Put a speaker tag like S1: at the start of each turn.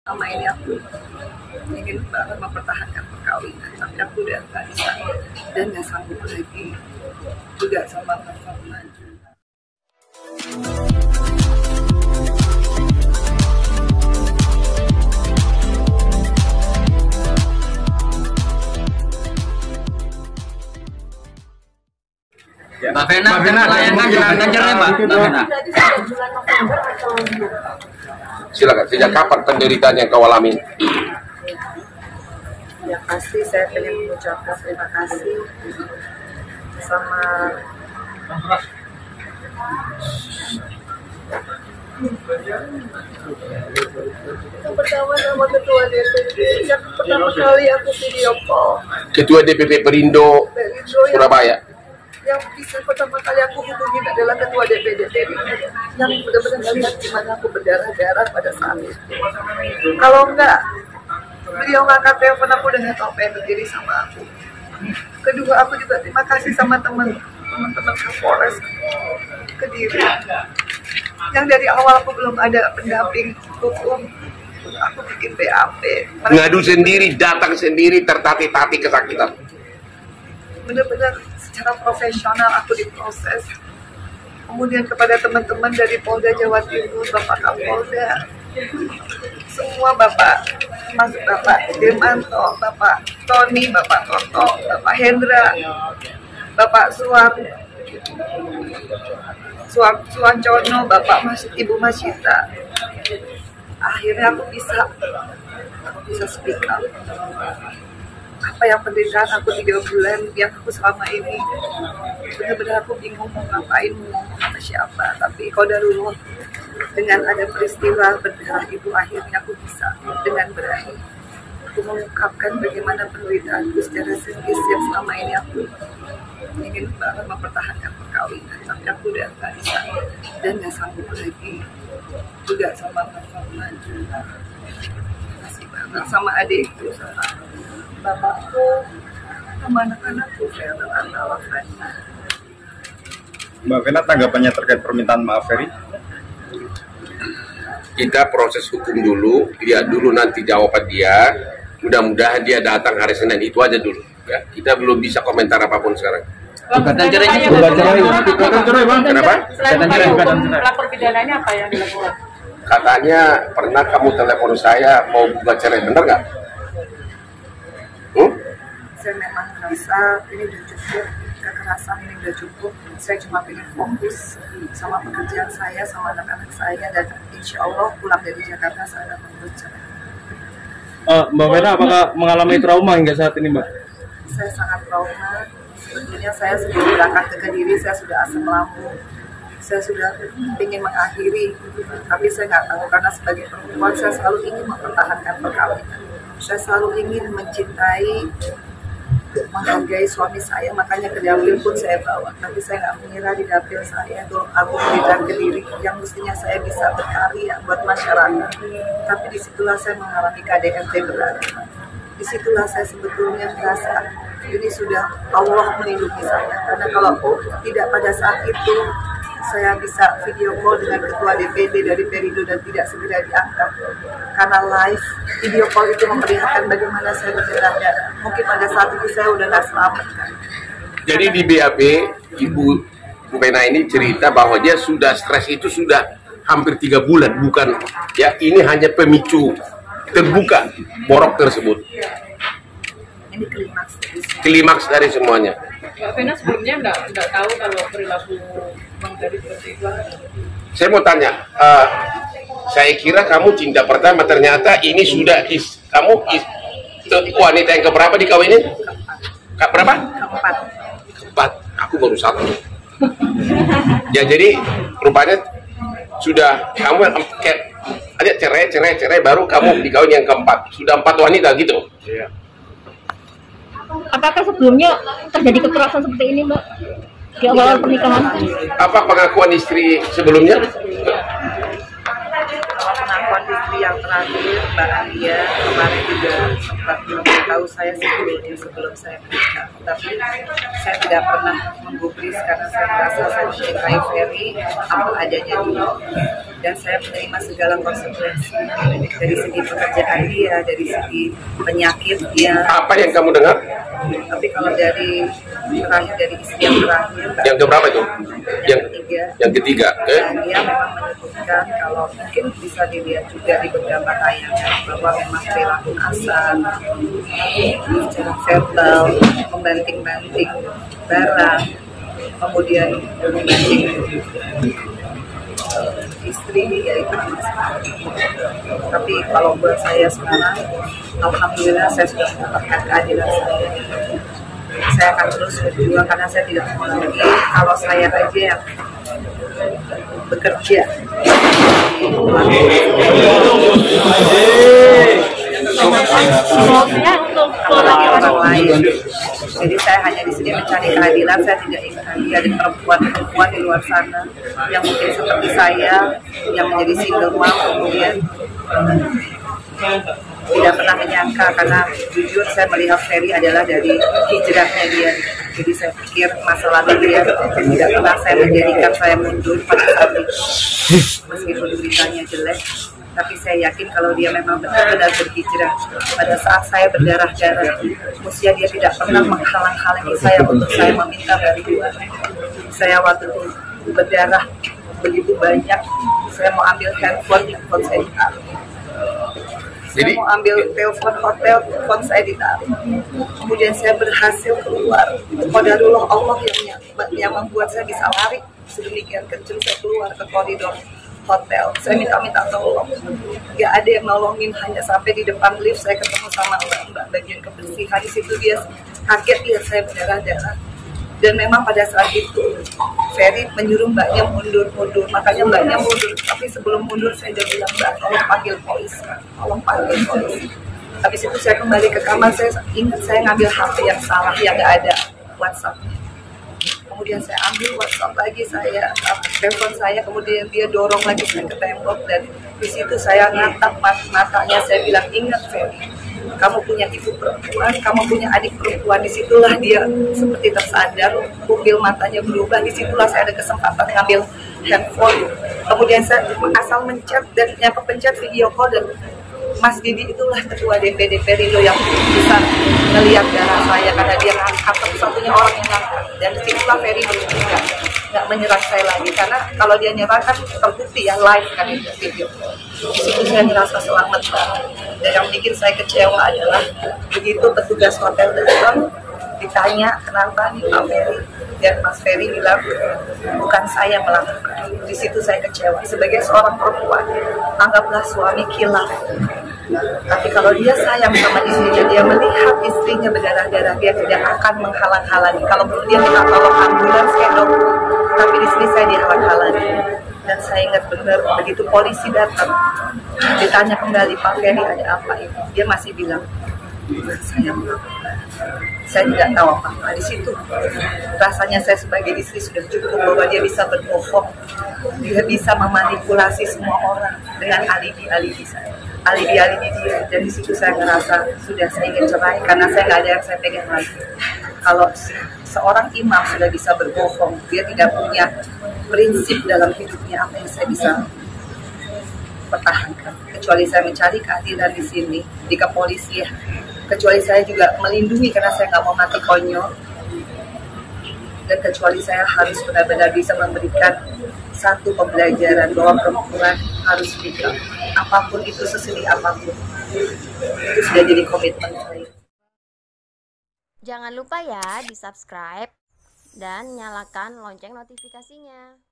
S1: Selama ini aku ingin banget mempertahankan perkawinan, tapi aku udah nggak bisa dan nggak sanggup lagi juga sama perkawinan.
S2: Mbak Vena, melayangkan jabatan cerai, Mbak Vena.
S3: Silakan. Sejak kapan penderitaan yang kau alami?
S1: Ya pasti saya ingin mengucapkan terima kasih sama yang pertama sama ketua DPD yang pertama kali aku video call.
S3: Ketua DPP Perindo Surabaya.
S1: Yang bisa pertama kali aku hubungin adalah ketua DPD yang benar-benar melihat gimana aku berdarah-darah pada saat itu. Kalau enggak, beliau ngangkat telepon, aku udah nggak tahu apa yang terjadi sama aku. Kedua, aku juga terima kasih sama teman-teman Kapolres Kediri yang dari awal aku belum ada pendamping hukum. Aku bikin BAP.
S3: Ngadu sendiri, datang sendiri, tertati-tati kesakitan.
S1: Benar-benar secara profesional aku diproses. Kemudian kepada teman-teman dari Polda Jawa Timur, Bapak Kapolda, semua Bapak, masuk Bapak Demanto, Bapak Tony, Bapak Toto, Bapak Hendra, Bapak Suwancono, Bapak Ibu Masita. Akhirnya aku bisa speak up. Apa yang penderitaan aku 3 bulan yang aku selama ini benar-benar aku bingung mau ngapain, mau ngomong sama siapa. Tapi qadarullah, dengan ada peristiwa berdarah itu akhirnya aku bisa dengan berani aku mengungkapkan bagaimana penderitaanku secara psikis yang selama ini aku ingin banget mempertahankan perkawinan, tapi aku udah nggak bisa dan nggak sanggup lagi juga sama perkawinan. Masih banget sama adikku, sama bapakku, sama anak-anakku, saya antara Vena.
S4: Mbak Vena, tanggapannya terkait permintaan maaf Ferry?
S3: Kita proses hukum dulu, lihat dulu nanti jawaban dia. Mudah-mudahan dia datang hari Senin, itu aja dulu. Ya, kita belum bisa komentar apapun sekarang.
S2: Gugatan cerai,
S3: Bang. Kenapa?
S5: Lapor pidananya apa yang dilakukan?
S3: Katanya pernah kamu telepon saya mau gugat cerai, bener nggak?
S1: Saya memang merasa ini udah cukup, kekerasan ini udah cukup. Saya cuma ingin fokus sama pekerjaan saya, sama anak-anak saya, dan insya Allah pulang dari Jakarta saya akan bercerai.
S4: Mbak Vena, apakah mengalami trauma hingga saat ini, Mbak?
S1: Saya sangat trauma. Sebetulnya saya sebelum berangkat ke Kediri, saya sudah asam lambung. Saya sudah ingin mengakhiri, tapi saya nggak tahu karena sebagai perempuan saya selalu ingin mempertahankan perkawinan. Saya selalu ingin mencintai, menghargai suami saya, makanya ke dapil pun saya bawa. Tapi saya nggak mengira di dapil saya tuh aku berikan ke diri yang mestinya saya bisa berkarya buat masyarakat. Tapi disitulah saya mengalami KDRT berat. Disitulah saya sebetulnya merasa ini sudah Allah melindungi saya. Karena kalau tidak pada saat itu saya bisa video call dengan ketua DPD dari Perindo dan tidak segera diangkat karena live video call itu memperlihatkan bagaimana saya berdarah-darah. Mungkin pada saat itu saya udah nggak selamat kan.
S3: Jadi di BAP Ibu Vena ini cerita bahwa dia sudah stres itu sudah hampir 3 bulan, bukan ya, ini hanya pemicu terbuka borok tersebut.
S1: Ini
S3: Klimaks dari semuanya.
S5: Mbak Vena sebelumnya nggak tahu kalau perilaku Bang Ferry seperti itu.
S3: Saya mau tanya, saya kira kamu cinta pertama, ternyata ini sudah wanita yang keberapa dikawinin? Berapa? Keempat. Aku baru 1. Ya jadi rupanya sudah kamu kayak ada cerai baru kamu dikawin yang keempat. Sudah 4 wanita gitu. Iya.
S6: Apakah sebelumnya terjadi kekerasan seperti ini, Mbak? Di awal pernikahan?
S1: Apa pengakuan istri sebelumnya? Pengakuan istri yang terakhir, Mbak Alia, kemarin juga sempat memberitahu saya sebelum saya menikah. Tapi saya tidak pernah menggubris karena saya merasa saya mencintai Ferry apa adanya dulu. dan saya menerima segala konsekuensi dari segi pekerjaan dia, dari segi penyakit dia.
S3: Apa yang kamu dengar?
S1: Tapi kalau dari terakhir dari istri yang terakhir,
S3: Yang keberapa itu?
S1: yang ketiga,
S3: Yang ketiga.
S1: dan dia memang menyebutkan kalau mungkin bisa dilihat juga di beberapa tayangan bahwa memang perilaku asal, secara verbal, membanting-banting barang, kemudian membanting istri, ya itu masalah. Tapi kalau buat saya sekarang, alhamdulillah saya sudah mendapatkan keadilan saya. Saya akan terus berjuang karena saya tidak mau lagi kalau saya aja yang bekerja. Apalagi orang lain. Jadi saya hanya di sini mencari keadilan. Saya tidak ingin lagi ada perempuan di luar sana yang mungkin seperti saya, yang menjadi single mom kemudian tidak pernah menyangka, karena jujur saya melihat Ferry adalah dari hijrahnya dia. Jadi saya pikir masalah dia tidak pernah saya menjadikan saya mundur pada saat itu, meskipun beritanya jelek. Tapi saya yakin kalau dia memang benar-benar berhijrah pada saat saya berdarah-darah, mestinya dia tidak pernah menghalang-halangi saya untuk saya meminta bantuan. Saya waktu itu berdarah begitu banyak, saya mau ambil handphone saya ditaruh. Saya mau ambil telepon hotel, telepon saya ditaruh. Kemudian saya berhasil keluar. Qadarullah Allah yang membuat saya bisa lari sedemikian kencang. Saya keluar ke koridor hotel. Saya minta tolong. Gak ada yang nolongin, hanya sampai di depan lift saya ketemu sama mbak bagian kebersihan. Di situ dia kaget lihat saya berdarah-darah. Dan memang pada saat itu Ferry menyuruh mbaknya mundur, makanya mbaknya mundur. Tapi sebelum mundur saya udah bilang, mbak tolong panggil polisi, Habis itu saya kembali ke kamar, saya ingat saya ngambil HP yang salah, yang nggak ada WhatsApp-nya. Kemudian saya ambil WhatsApp lagi, saya telepon saya, kemudian dia dorong lagi saya ke tembok, dan di situ saya natap matanya, saya bilang, ingat Ferry, kamu punya ibu perempuan, kamu punya adik perempuan. Disitulah dia seperti tersadar, pupil matanya berubah. Disitulah saya ada kesempatan ngambil handphone. Kemudian saya asal mencet dan yang kepencet video call, dan Mas Didi itulah ketua DPD Perindo yang bisa melihat darah saya karena dia ngangkat, satu-satunya orang yang ngangkat. Dan disitulah Ferry berubah, nggak menyerang saya lagi, karena kalau dia nyerang kan terbukti ya live kan itu video. Di situ saya merasa selamat banget. Dan yang bikin saya kecewa adalah begitu petugas hotel datang, ditanya kenapa nih Pak Ferry, dan Mas Ferry bilang bukan saya melakukan. Di situ saya kecewa. Sebagai seorang perempuan, anggaplah suami khilaf. Tapi kalau dia sayang sama istrinya, dia melihat istrinya berdarah-darah, dia tidak akan menghalang-halangi. Kalau dia minta tolong ambulans kayak dokter, tapi di sini saya dihalang-halangi. Dan saya ingat benar begitu polisi datang, ditanya kembali, Pak Ferry ada apa ini? Dia masih bilang, saya melakukan. Saya tidak tahu apa-apa. Di situ rasanya saya sebagai istri sudah cukup bahwa dia bisa berbohong, dia bisa memanipulasi semua orang dengan alibi-alibi saya, alibi-alibi dia. Dan di situ saya ngerasa sudah saya ingin cerai karena saya nggak ada yang saya pegang lagi. Kalau seorang imam sudah bisa berbohong, dia tidak punya prinsip dalam hidupnya, apa yang saya bisa pertahankan? Kecuali saya mencari keadilan di sini, di kepolisian. Kecuali saya juga melindungi karena saya nggak mau mati konyol. Dan kecuali saya harus benar-benar bisa memberikan satu pembelajaran bahwa perempuan harus nikah. Apapun itu, sesedih apapun. Itu sudah jadi komitmen saya.
S7: Jangan lupa ya di subscribe dan nyalakan lonceng notifikasinya.